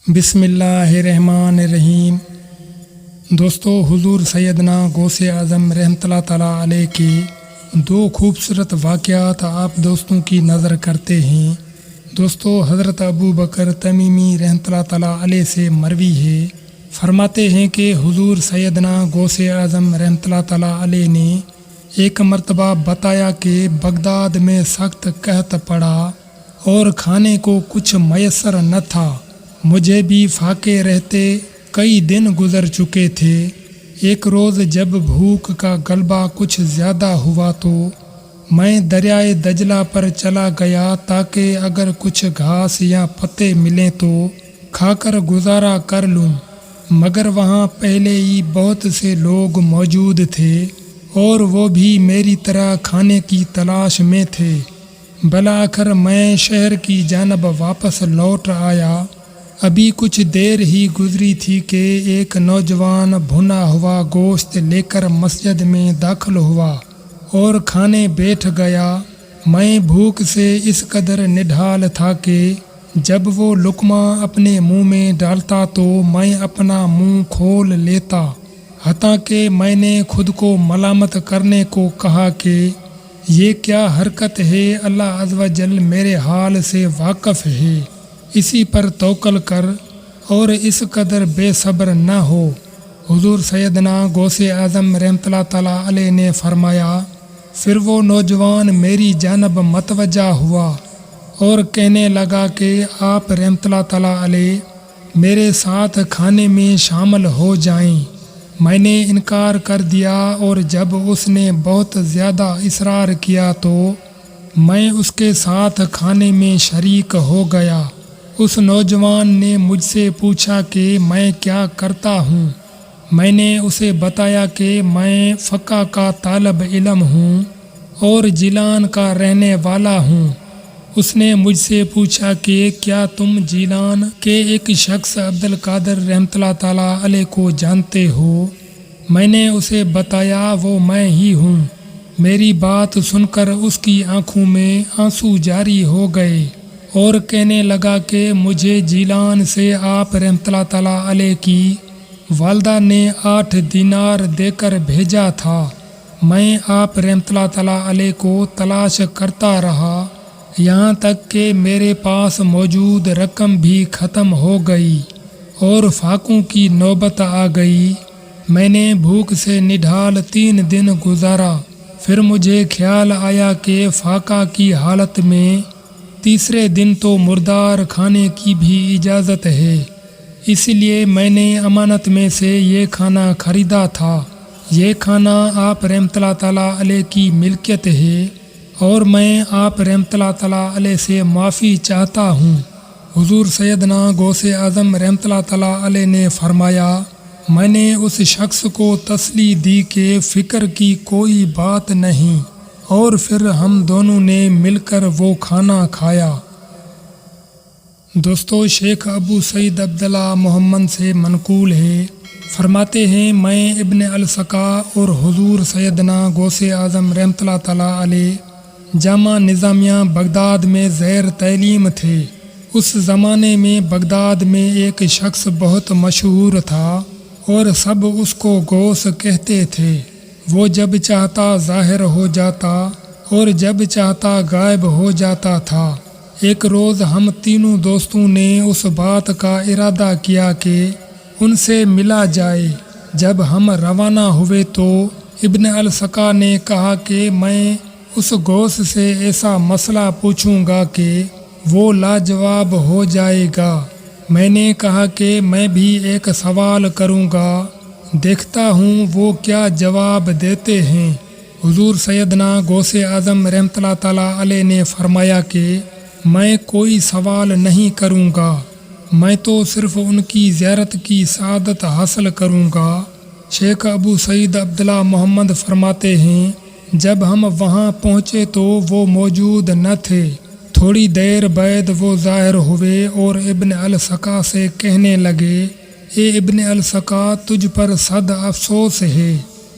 بسم اللہ الرحمن الرحیم۔ دوستو، حضور سیدنا غوث اعظم رحمۃ اللہ تعالیٰ علیہ کے دو خوبصورت واقعات آپ دوستوں کی نظر کرتے ہیں۔ دوستو، حضرت ابو بکر تمیمی رحمۃ اللہ تعالیٰ علیہ سے مروی ہے، فرماتے ہیں کہ حضور سیدنا غوث اعظم رحمۃ اللہ تعالیٰ علیہ نے ایک مرتبہ بتایا کہ بغداد میں سخت قحط پڑا اور کھانے کو کچھ میسر نہ تھا۔ مجھے بھی فاقے رہتے کئی دن گزر چکے تھے۔ ایک روز جب بھوک کا غلبہ کچھ زیادہ ہوا تو میں دریائے دجلہ پر چلا گیا تاکہ اگر کچھ گھاس یا پتے ملیں تو کھا کر گزارا کر لوں، مگر وہاں پہلے ہی بہت سے لوگ موجود تھے اور وہ بھی میری طرح کھانے کی تلاش میں تھے۔ بالآخر میں شہر کی جانب واپس لوٹ آیا۔ ابھی کچھ دیر ہی گزری تھی کہ ایک نوجوان بھنا ہوا گوشت لے کر مسجد میں داخل ہوا اور کھانے بیٹھ گیا۔ میں بھوک سے اس قدر نڈھال تھا کہ جب وہ لقمہ اپنے منہ میں ڈالتا تو میں اپنا منہ کھول لیتا، حتیٰ کہ میں نے خود کو ملامت کرنے کو کہا کہ یہ کیا حرکت ہے، اللہ عز و جل میرے حال سے واقف ہے، اسی پر توکل کر اور اس قدر بے صبر نہ ہو۔ حضور سیدنا غوث اعظم رحمۃ اللہ تعالیٰ علیہ نے فرمایا، پھر وہ نوجوان میری جانب متوجہ ہوا اور کہنے لگا کہ آپ رحمۃ اللہ تعالیٰ علیہ میرے ساتھ کھانے میں شامل ہو جائیں۔ میں نے انکار کر دیا اور جب اس نے بہت زیادہ اصرار کیا تو میں اس کے ساتھ کھانے میں شریک ہو گیا۔ اس نوجوان نے مجھ سے پوچھا کہ میں کیا کرتا ہوں۔ میں نے اسے بتایا کہ میں فقہ کا طالب علم ہوں اور جیلان کا رہنے والا ہوں۔ اس نے مجھ سے پوچھا کہ کیا تم جیلان کے ایک شخص عبد القادر رحمۃ اللہ تعالیٰ علیہ کو جانتے ہو؟ میں نے اسے بتایا وہ میں ہی ہوں۔ میری بات سن کر اس کی آنکھوں میں آنسو جاری ہو گئے اور کہنے لگا کہ مجھے جیلان سے آپ رحمۃ اللہ تعالیٰ علیہ کی والدہ نے 8 دینار دے کر بھیجا تھا۔ میں آپ رحمۃ اللہ تعالیٰ علیہ کو تلاش کرتا رہا، یہاں تک کہ میرے پاس موجود رقم بھی ختم ہو گئی اور فاقوں کی نوبت آ گئی۔ میں نے بھوک سے نڈھال 3 دن گزارا۔ پھر مجھے خیال آیا کہ فاقہ کی حالت میں تیسرے دن تو مردار کھانے کی بھی اجازت ہے، اس لیے میں نے امانت میں سے یہ کھانا خریدا تھا۔ یہ کھانا آپ رحمۃ اللہ تعالیٰ علیہ کی ملکیت ہے اور میں آپ رحمۃ اللہ تعالیٰ علیہ سے معافی چاہتا ہوں۔ حضور سیدنا غوث اعظم رحمۃ اللہ تعالیٰ علیہ نے فرمایا، میں نے اس شخص کو تسلی دی کہ فکر کی کوئی بات نہیں، اور پھر ہم دونوں نے مل کر وہ کھانا کھایا۔ دوستو، شیخ ابو سعید عبداللہ محمد سے منقول ہے، فرماتے ہیں میں ابن السقا اور حضور سیدنا غوث اعظم رحمۃ اللہ تعالیٰ علیہ جامعہ نظامیہ بغداد میں زیر تعلیم تھے۔ اس زمانے میں بغداد میں ایک شخص بہت مشہور تھا اور سب اس کو غوث کہتے تھے۔ وہ جب چاہتا ظاہر ہو جاتا اور جب چاہتا غائب ہو جاتا تھا۔ ایک روز ہم تینوں دوستوں نے اس بات کا ارادہ کیا کہ ان سے ملا جائے۔ جب ہم روانہ ہوئے تو ابن السقا نے کہا کہ میں اس غوث سے ایسا مسئلہ پوچھوں گا کہ وہ لاجواب ہو جائے گا۔ میں نے کہا کہ میں بھی ایک سوال کروں گا، دیکھتا ہوں وہ کیا جواب دیتے ہیں۔ حضور سیدنا غوث اعظم رحمۃ اللہ تعالیٰ علیہ نے فرمایا کہ میں کوئی سوال نہیں کروں گا، میں تو صرف ان کی زیارت کی سعادت حاصل کروں گا۔ شیخ ابو سعید عبداللہ محمد فرماتے ہیں، جب ہم وہاں پہنچے تو وہ موجود نہ تھے۔ تھوڑی دیر بعد وہ ظاہر ہوئے اور ابن السقا سے کہنے لگے، اے ابن السقا، تجھ پر صد افسوس ہے،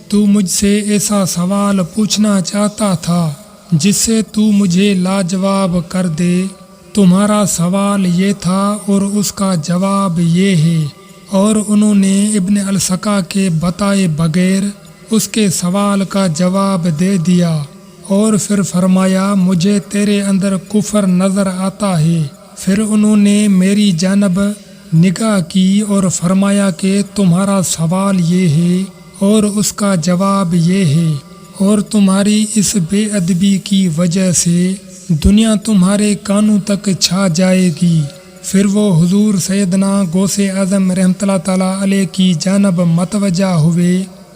تو مجھ سے ایسا سوال پوچھنا چاہتا تھا جس سے تو مجھے لاجواب کر دے۔ تمہارا سوال یہ تھا اور اس کا جواب یہ ہے۔ اور انہوں نے ابن السکا کے بتائے بغیر اس کے سوال کا جواب دے دیا، اور پھر فرمایا مجھے تیرے اندر کفر نظر آتا ہے۔ پھر انہوں نے میری جانب نگاہ کی اور فرمایا کہ تمہارا سوال یہ ہے اور اس کا جواب یہ ہے، اور تمہاری اس بے ادبی کی وجہ سے دنیا تمہارے کانوں تک چھا جائے گی۔ پھر وہ حضور سیدنا غوث اعظم رحمۃ اللہ تعالیٰ علیہ کی جانب متوجہ ہوئے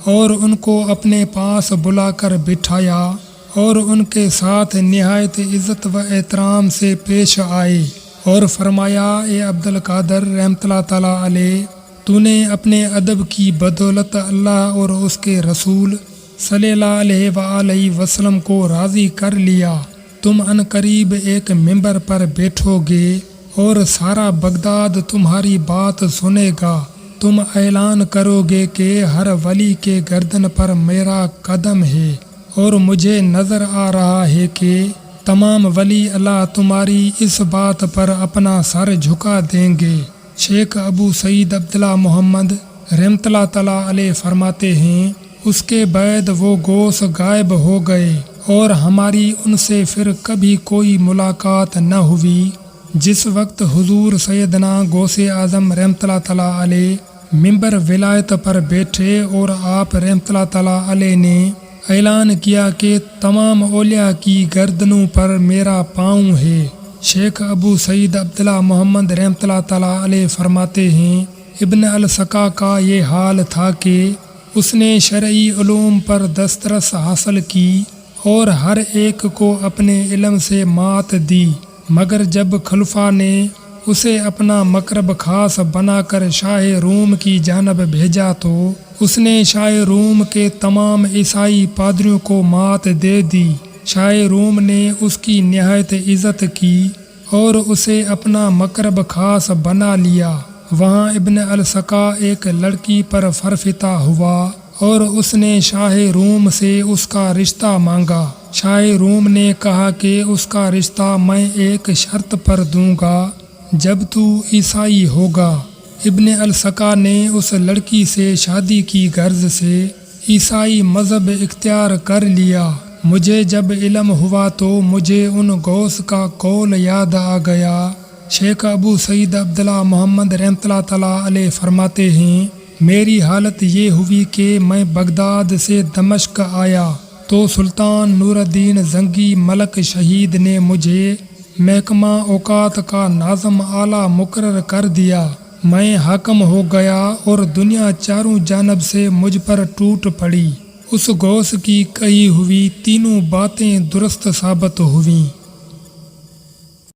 اور ان کو اپنے پاس بلا کر بٹھایا اور ان کے ساتھ نہایت عزت و احترام سے پیش آئے اور فرمایا، اے عبد القادر رحمۃ اللہ تعالیٰ علیہ، تو نے اپنے ادب کی بدولت اللہ اور اس کے رسول صلی اللہ علیہ وآلہ وسلم کو راضی کر لیا۔ تم عنقریب ایک ممبر پر بیٹھو گے اور سارا بغداد تمہاری بات سنے گا۔ تم اعلان کرو گے کہ ہر ولی کے گردن پر میرا قدم ہے، اور مجھے نظر آ رہا ہے کہ تمام ولی اللہ تمہاری اس بات پر اپنا سر جھکا دیں گے۔ شیخ ابو سعید عبداللہ محمد رحمۃ اللہ تعالیٰ علیہ فرماتے ہیں، اس کے بعد وہ غوث غائب ہو گئے اور ہماری ان سے پھر کبھی کوئی ملاقات نہ ہوئی۔ جس وقت حضور سیدنا غوث اعظم رحمۃ اللہ تعالیٰ علیہ ممبر ولایت پر بیٹھے اور آپ رحمۃ اللہ تعالیٰ علیہ نے اعلان کیا کہ تمام اولیاء کی گردنوں پر میرا پاؤں ہے، شیخ ابو سعید عبداللہ محمد رحمۃ اللہ تعالیٰ علیہ فرماتے ہیں، ابن السکا کا یہ حال تھا کہ اس نے شرعی علوم پر دسترس حاصل کی اور ہر ایک کو اپنے علم سے مات دی، مگر جب خلفاء نے اسے اپنا مقرب خاص بنا کر شاہ روم کی جانب بھیجا تو اس نے شاہ روم کے تمام عیسائی پادریوں کو مات دے دی۔ شاہ روم نے اس کی نہایت عزت کی اور اسے اپنا مقرب خاص بنا لیا۔ وہاں ابن السکا ایک لڑکی پر فرفتہ ہوا اور اس نے شاہ روم سے اس کا رشتہ مانگا۔ شاہ روم نے کہا کہ اس کا رشتہ میں ایک شرط پر دوں گا، جب تو عیسائی ہوگا۔ ابن السکا نے اس لڑکی سے شادی کی غرض سے عیسائی مذہب اختیار کر لیا۔ مجھے جب علم ہوا تو مجھے ان غوث کا قول یاد آ گیا۔ شیخ ابو سعید عبداللہ محمد رحمۃ اللہ تعالیٰ علیہ فرماتے ہیں، میری حالت یہ ہوئی کہ میں بغداد سے دمشق آیا تو سلطان نور الدین زنگی ملک شہید نے مجھے محکمہ اوقات کا ناظم اعلیٰ مقرر کر دیا۔ میں حاکم ہو گیا اور دنیا چاروں جانب سے مجھ پر ٹوٹ پڑی۔ اس غوث کی کہی ہوئی تینوں باتیں درست ثابت ہوئیں۔